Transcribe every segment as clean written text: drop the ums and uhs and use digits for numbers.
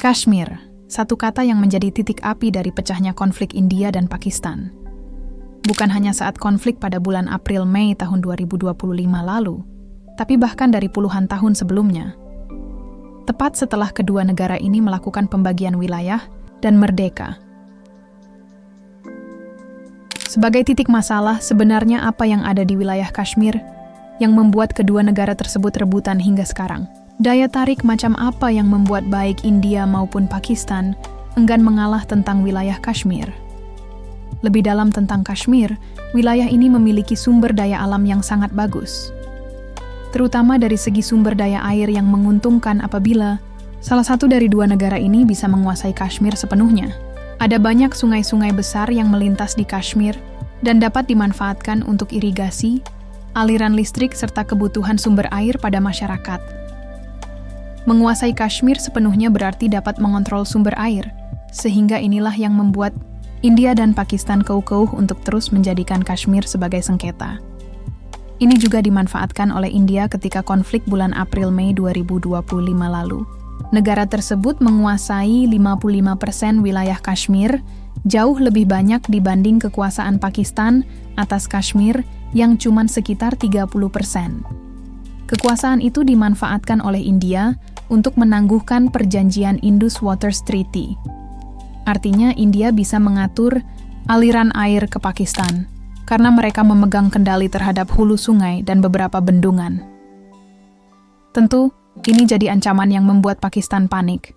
Kashmir, satu kata yang menjadi titik api dari pecahnya konflik India dan Pakistan. Bukan hanya saat konflik pada bulan April-Mei tahun 2025 lalu, tapi bahkan dari puluhan tahun sebelumnya. Tepat setelah kedua negara ini melakukan pembagian wilayah dan merdeka. Sebagai titik masalah, sebenarnya apa yang ada di wilayah Kashmir yang membuat kedua negara tersebut rebutan hingga sekarang? Daya tarik macam apa yang membuat baik India maupun Pakistan enggan mengalah tentang wilayah Kashmir? Lebih dalam tentang Kashmir, wilayah ini memiliki sumber daya alam yang sangat bagus. Terutama dari segi sumber daya air yang menguntungkan apabila salah satu dari dua negara ini bisa menguasai Kashmir sepenuhnya. Ada banyak sungai-sungai besar yang melintas di Kashmir dan dapat dimanfaatkan untuk irigasi, aliran listrik serta kebutuhan sumber air pada masyarakat. Menguasai Kashmir sepenuhnya berarti dapat mengontrol sumber air, sehingga inilah yang membuat India dan Pakistan keuh-keuh untuk terus menjadikan Kashmir sebagai sengketa. Ini juga dimanfaatkan oleh India ketika konflik bulan April-Mei 2025 lalu. Negara tersebut menguasai 55% wilayah Kashmir, jauh lebih banyak dibanding kekuasaan Pakistan atas Kashmir yang cuma sekitar 30%. Kekuasaan itu dimanfaatkan oleh India untuk menangguhkan perjanjian Indus Waters Treaty. Artinya India bisa mengatur aliran air ke Pakistan karena mereka memegang kendali terhadap hulu sungai dan beberapa bendungan. Tentu, ini jadi ancaman yang membuat Pakistan panik.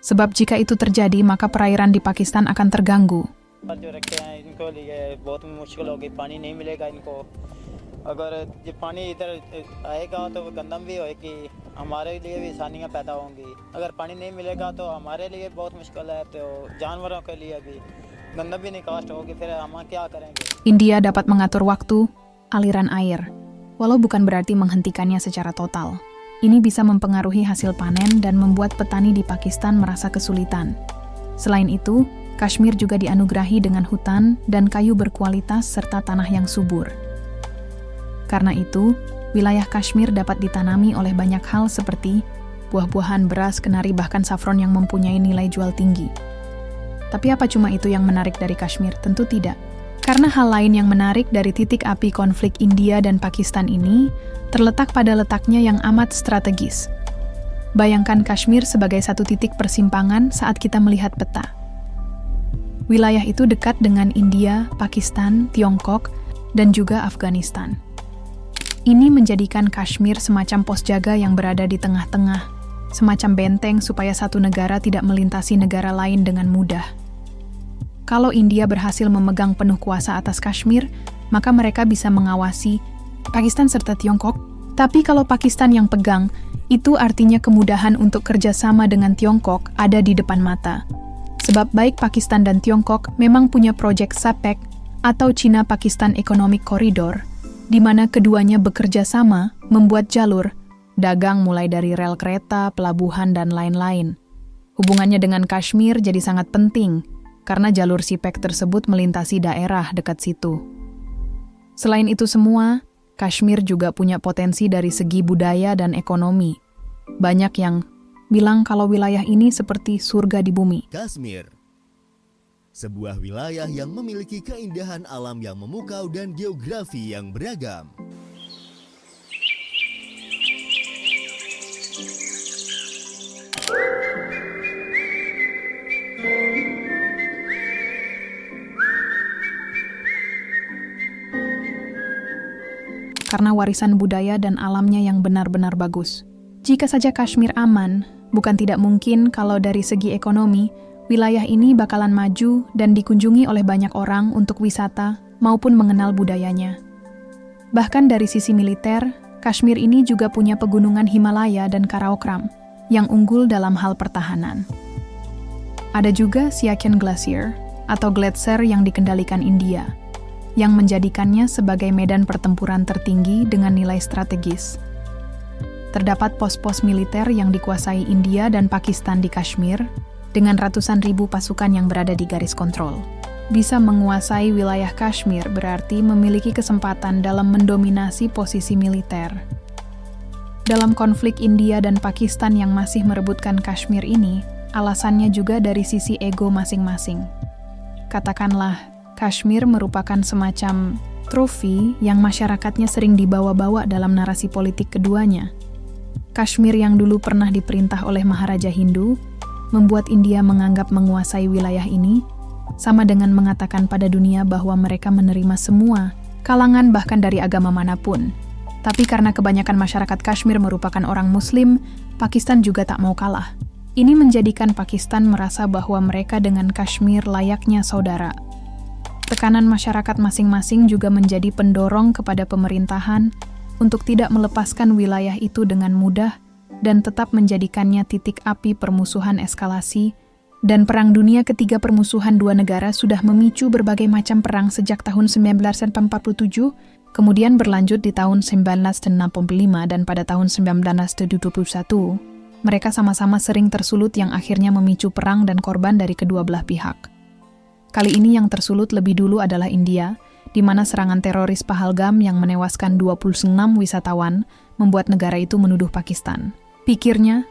Sebab jika itu terjadi, maka perairan di Pakistan akan terganggu. अगर ये पानी इधर आएगा तो गंदम भी होएगी, हमारे लिए भी आसानियाँ पैदा होंगी. अगर पानी नहीं मिलेगा तो हमारे लिए बहुत मुश्किल है, तो जानवरों के लिए भी गंदम भी निकास्ट होगी, फिर हम क्या करेंगे? India dapat mengatur waktu, aliran air, walau bukan berarti menghentikannya secara total. Ini bisa mempengaruhi hasil panen dan membuat petani di Pakistan merasa kesulitan. Selain itu, Kashmir juga dianugerahi dengan hutan dan kayu berkualitas serta tanah yang subur. Karena itu, wilayah Kashmir dapat ditanami oleh banyak hal seperti buah-buahan, beras, kenari, bahkan saffron yang mempunyai nilai jual tinggi. Tapi apa cuma itu yang menarik dari Kashmir? Tentu tidak. Karena hal lain yang menarik dari titik api konflik India dan Pakistan ini terletak pada letaknya yang amat strategis. Bayangkan Kashmir sebagai satu titik persimpangan saat kita melihat peta. Wilayah itu dekat dengan India, Pakistan, Tiongkok, dan juga Afghanistan. Ini menjadikan Kashmir semacam pos jaga yang berada di tengah-tengah, semacam benteng supaya satu negara tidak melintasi negara lain dengan mudah. Kalau India berhasil memegang penuh kuasa atas Kashmir, maka mereka bisa mengawasi Pakistan serta Tiongkok. Tapi kalau Pakistan yang pegang, itu artinya kemudahan untuk kerjasama dengan Tiongkok ada di depan mata. Sebab baik Pakistan dan Tiongkok memang punya proyek SAPEC atau China-Pakistan Economic Corridor, di mana keduanya bekerja sama membuat jalur dagang mulai dari rel kereta, pelabuhan, dan lain-lain. Hubungannya dengan Kashmir jadi sangat penting, karena jalur SIPEC tersebut melintasi daerah dekat situ. Selain itu semua, Kashmir juga punya potensi dari segi budaya dan ekonomi. Banyak yang bilang kalau wilayah ini seperti surga di bumi. Kashmir, sebuah wilayah yang memiliki keindahan alam yang memukau dan geografi yang beragam. Karena warisan budaya dan alamnya yang benar-benar bagus. Jika saja Kashmir aman, bukan tidak mungkin kalau dari segi ekonomi, wilayah ini bakalan maju dan dikunjungi oleh banyak orang untuk wisata maupun mengenal budayanya. Bahkan dari sisi militer, Kashmir ini juga punya pegunungan Himalaya dan Karakoram yang unggul dalam hal pertahanan. Ada juga Siachen Glacier atau gletser yang dikendalikan India, yang menjadikannya sebagai medan pertempuran tertinggi dengan nilai strategis. Terdapat pos-pos militer yang dikuasai India dan Pakistan di Kashmir, dengan ratusan ribu pasukan yang berada di garis kontrol. Bisa menguasai wilayah Kashmir berarti memiliki kesempatan dalam mendominasi posisi militer. Dalam konflik India dan Pakistan yang masih merebutkan Kashmir ini, alasannya juga dari sisi ego masing-masing. Katakanlah, Kashmir merupakan semacam trofi yang masyarakatnya sering dibawa-bawa dalam narasi politik keduanya. Kashmir yang dulu pernah diperintah oleh Maharaja Hindu, membuat India menganggap menguasai wilayah ini, sama dengan mengatakan pada dunia bahwa mereka menerima semua, kalangan bahkan dari agama manapun. Tapi karena kebanyakan masyarakat Kashmir merupakan orang Muslim, Pakistan juga tak mau kalah. Ini menjadikan Pakistan merasa bahwa mereka dengan Kashmir layaknya saudara. Tekanan masyarakat masing-masing juga menjadi pendorong kepada pemerintahan untuk tidak melepaskan wilayah itu dengan mudah dan tetap menjadikannya titik api permusuhan eskalasi, dan Perang Dunia Ketiga permusuhan dua negara sudah memicu berbagai macam perang sejak tahun 1947, kemudian berlanjut di tahun 1965 dan pada tahun 1971. Mereka sama-sama sering tersulut yang akhirnya memicu perang dan korban dari kedua belah pihak. Kali ini yang tersulut lebih dulu adalah India, di mana serangan teroris Pahalgam yang menewaskan 26 wisatawan membuat negara itu menuduh Pakistan. Pikirnya,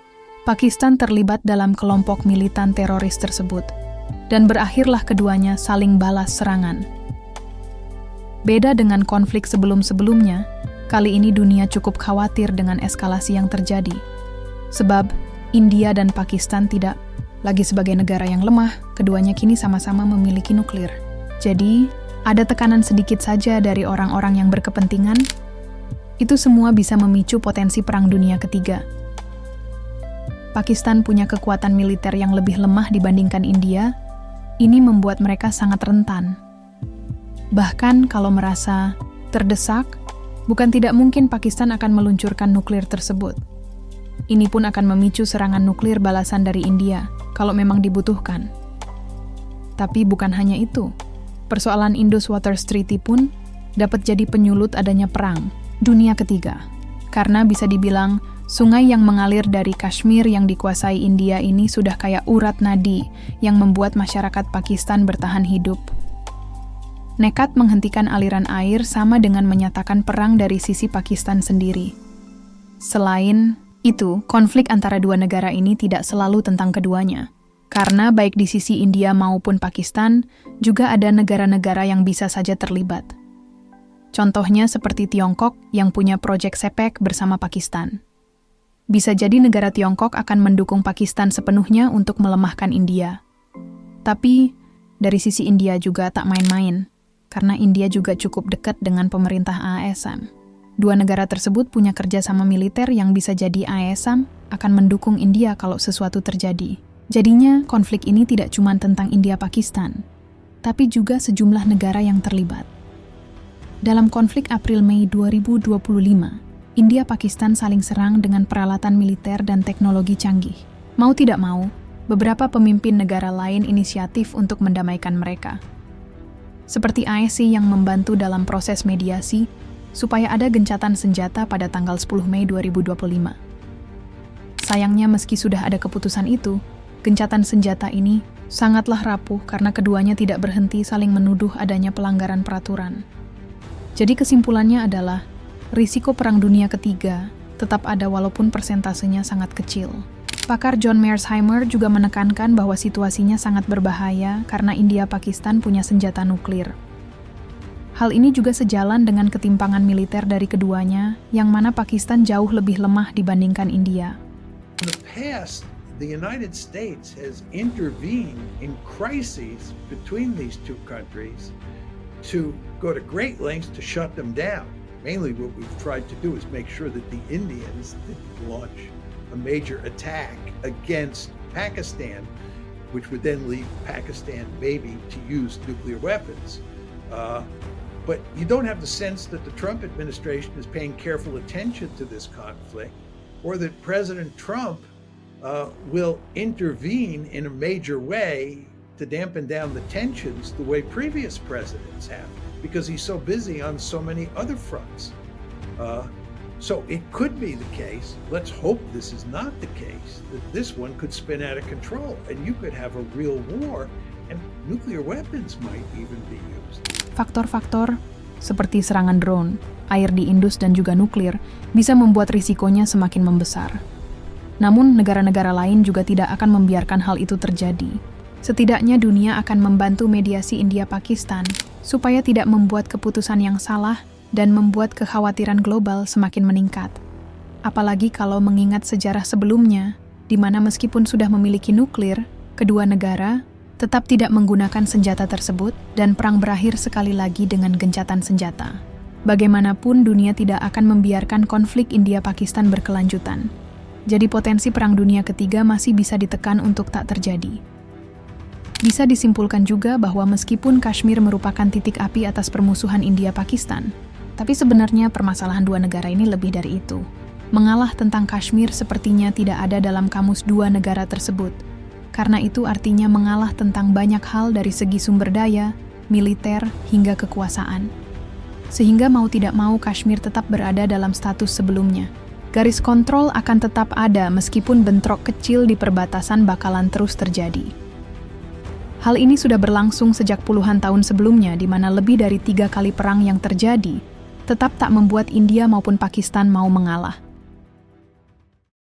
Pakistan terlibat dalam kelompok militan teroris tersebut, dan berakhirlah keduanya saling balas serangan. Beda dengan konflik sebelum-sebelumnya, kali ini dunia cukup khawatir dengan eskalasi yang terjadi. Sebab, India dan Pakistan tidak lagi sebagai negara yang lemah, keduanya kini sama-sama memiliki nuklir. Jadi, ada tekanan sedikit saja dari orang-orang yang berkepentingan. Itu semua bisa memicu potensi Perang Dunia Ketiga. Pakistan punya kekuatan militer yang lebih lemah dibandingkan India. Ini membuat mereka sangat rentan. Bahkan kalau merasa terdesak, bukan tidak mungkin Pakistan akan meluncurkan nuklir tersebut. Ini pun akan memicu serangan nuklir balasan dari India, kalau memang dibutuhkan. Tapi bukan hanya itu. Persoalan Indus Waters Treaty pun dapat jadi penyulut adanya Perang Dunia Ketiga. Karena bisa dibilang, sungai yang mengalir dari Kashmir yang dikuasai India ini sudah kayak urat nadi yang membuat masyarakat Pakistan bertahan hidup. Nekat menghentikan aliran air sama dengan menyatakan perang dari sisi Pakistan sendiri. Selain itu, konflik antara dua negara ini tidak selalu tentang keduanya. Karena baik di sisi India maupun Pakistan, juga ada negara-negara yang bisa saja terlibat. Contohnya seperti Tiongkok yang punya proyek SEPEC bersama Pakistan. Bisa jadi negara Tiongkok akan mendukung Pakistan sepenuhnya untuk melemahkan India. Tapi, dari sisi India juga tak main-main, karena India juga cukup dekat dengan pemerintah ASM. Dua negara tersebut punya kerjasama militer yang bisa jadi ASM akan mendukung India kalau sesuatu terjadi. Jadinya, konflik ini tidak cuma tentang India-Pakistan, tapi juga sejumlah negara yang terlibat. Dalam konflik April-Mei 2025, India-Pakistan saling serang dengan peralatan militer dan teknologi canggih. Mau tidak mau, beberapa pemimpin negara lain inisiatif untuk mendamaikan mereka. Seperti ASEAN yang membantu dalam proses mediasi, supaya ada gencatan senjata pada tanggal 10 Mei 2025. Sayangnya meski sudah ada keputusan itu, gencatan senjata ini sangatlah rapuh karena keduanya tidak berhenti saling menuduh adanya pelanggaran peraturan. Jadi kesimpulannya adalah, risiko Perang Dunia Ketiga tetap ada walaupun persentasenya sangat kecil. Pakar John Mearsheimer juga menekankan bahwa situasinya sangat berbahaya karena India-Pakistan punya senjata nuklir. Hal ini juga sejalan dengan ketimpangan militer dari keduanya, yang mana Pakistan jauh lebih lemah dibandingkan India. In the past, the United States has intervened in crises between these two countries to go to great lengths to shut them down. Mainly what we've tried to do is make sure that the Indians didn't launch a major attack against Pakistan, which would then leave Pakistan maybe to use nuclear weapons. But you don't have the sense that the Trump administration is paying careful attention to this conflict, or that President Trump will intervene in a major way to dampen down the tensions the way previous presidents have, because he's so busy on so many other fronts. So it could be the case, let's hope this is not the case, that this one could spin out of control and you could have a real war and nuclear weapons might even be used. Faktor-faktor seperti serangan drone, air di Indus dan juga nuklir bisa membuat risikonya semakin membesar. Namun, negara-negara lain juga tidak akan membiarkan hal itu terjadi. Setidaknya dunia akan membantu mediasi India-Pakistan supaya tidak membuat keputusan yang salah dan membuat kekhawatiran global semakin meningkat. Apalagi kalau mengingat sejarah sebelumnya, di mana meskipun sudah memiliki nuklir, kedua negara tetap tidak menggunakan senjata tersebut dan perang berakhir sekali lagi dengan gencatan senjata. Bagaimanapun, dunia tidak akan membiarkan konflik India-Pakistan berkelanjutan. Jadi potensi Perang Dunia Ketiga masih bisa ditekan untuk tak terjadi. Bisa disimpulkan juga bahwa meskipun Kashmir merupakan titik api atas permusuhan India-Pakistan, tapi sebenarnya permasalahan dua negara ini lebih dari itu. Mengalah tentang Kashmir sepertinya tidak ada dalam kamus dua negara tersebut. Karena itu artinya mengalah tentang banyak hal dari segi sumber daya, militer, hingga kekuasaan. Sehingga mau tidak mau Kashmir tetap berada dalam status sebelumnya. Garis kontrol akan tetap ada meskipun bentrok kecil di perbatasan bakalan terus terjadi. Hal ini sudah berlangsung sejak puluhan tahun sebelumnya, di mana lebih dari 3 kali perang yang terjadi tetap tak membuat India maupun Pakistan mau mengalah.